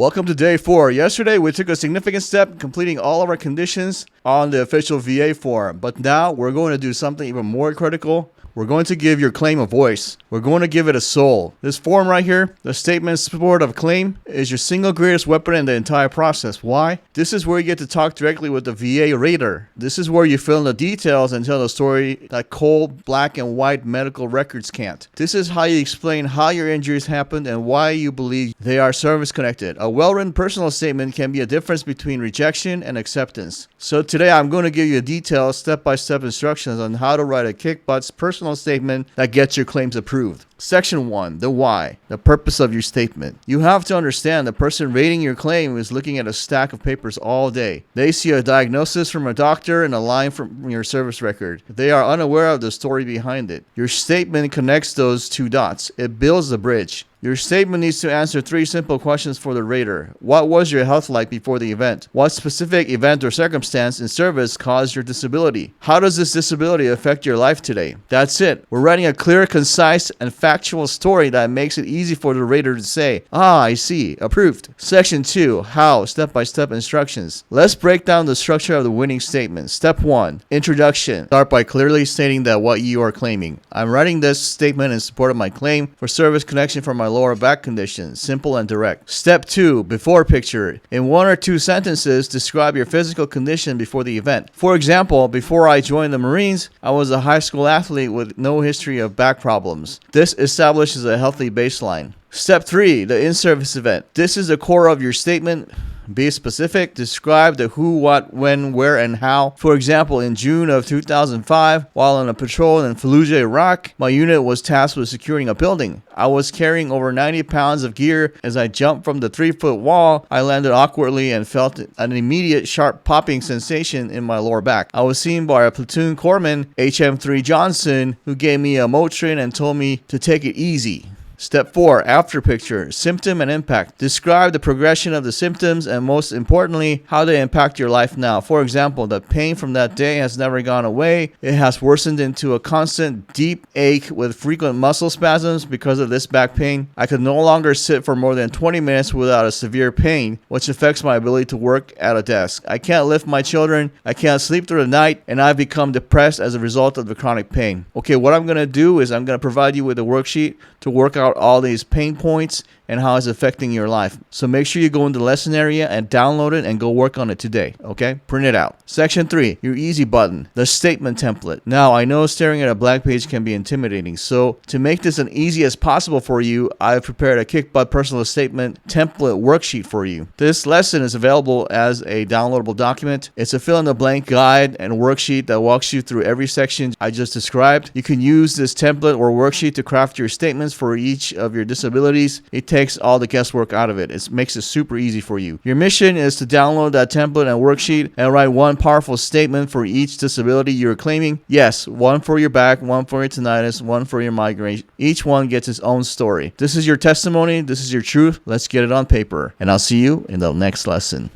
Welcome to day 4. Yesterday, we took a significant step in completing all of our conditions on the official VA form. But now, we're going to do something even more critical. We're going to give your claim a voice. We're going to give it a soul. This form right here, the statement in support of claim, is your single greatest weapon in the entire process. Why? This is where you get to talk directly with the VA rater. This is where you fill in the details and tell the story that cold, black, and white medical records can't. This is how you explain how your injuries happened and why you believe they are service-connected. A well-written personal statement can be a difference between rejection and acceptance. So today, I'm going to give you detailed step-by-step instructions on how to write a kick-butt personal statement that gets your claims approved. Section 1, the why, the purpose of your statement. You have to understand the person rating your claim is looking at a stack of papers all day. They see a diagnosis from a doctor and a line from your service record. They are unaware of the story behind it. Your statement connects those two dots. It builds the bridge. Your statement needs to answer 3 simple questions for the rater. What was your health like before the event? What specific event or circumstance in service caused your disability? How does this disability affect your life today? That's it. We're writing a clear, concise, and factual story that makes it easy for the rater to say, I see, approved. Section 2, how, step-by-step instructions. Let's break down the structure of the winning statement. Step 1, introduction. Start by clearly stating that what you are claiming. I'm writing this statement in support of my claim for service connection for my lower back condition. Simple and direct. Step 2, before picture. In 1 or 2 sentences, describe your physical condition before the event. For example, before I joined the Marines, I was a high school athlete with no history of back problems. This establishes a healthy baseline. Step 3, the in-service event. This is the core of your statement. Be specific. Describe the who, what, when, where, and how. For example, in June of 2005, while on a patrol in Fallujah, Iraq, my unit was tasked with securing a building. I was carrying over 90 pounds of gear. As I jumped from the 3-foot wall, I landed awkwardly and felt an immediate sharp popping sensation in my lower back. I was seen by a platoon corpsman, HM3 Johnson, who gave me a Motrin and told me to take it easy. Step 4, after picture, symptom and impact. Describe the progression of the symptoms and most importantly, how they impact your life now. For example, the pain from that day has never gone away. It has worsened into a constant deep ache with frequent muscle spasms because of this back pain. I could no longer sit for more than 20 minutes without a severe pain, which affects my ability to work at a desk. I can't lift my children, I can't sleep through the night, and I've become depressed as a result of the chronic pain. Okay, what I'm going to do is I'm going to provide you with a worksheet to work out all these pain points and how it's affecting your life. So make sure you go into the lesson area and download it and go work on it today, okay? Print it out. Section 3, your easy button, the statement template. Now, I know staring at a blank page can be intimidating, so to make this as easy as possible for you, I've prepared a kick butt personal statement template worksheet for you. This lesson is available as a downloadable document. It's a fill-in-the-blank guide and worksheet that walks you through every section I just described. You can use this template or worksheet to craft your statements for each of your disabilities. It takes all the guesswork out of it. It makes it super easy for you. Your mission is to download that template and worksheet and write one powerful statement for each disability you're claiming. Yes, one for your back, one for your tinnitus, one for your migraine. Each one gets its own story. This is your testimony. This is your truth. Let's get it on paper. And I'll see you in the next lesson.